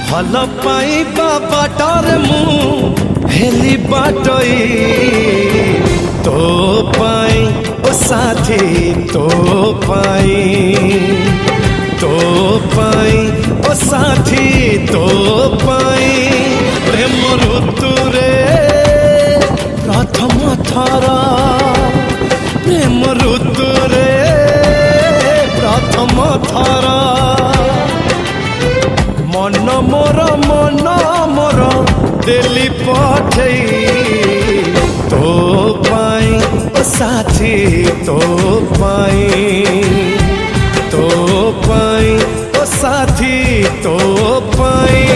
भल पाइबा बाटर मु हेली बाटई तो पाई ओ साथी तो पाई ओ साथी तो पाई प्रेम ऋतु रे प्रथम थर प्रेम ऋतु रे प्रथम थर मन मोर दिल्ली पठई तो पाई ओ साथी तो पाई ओ साथी तो पाई।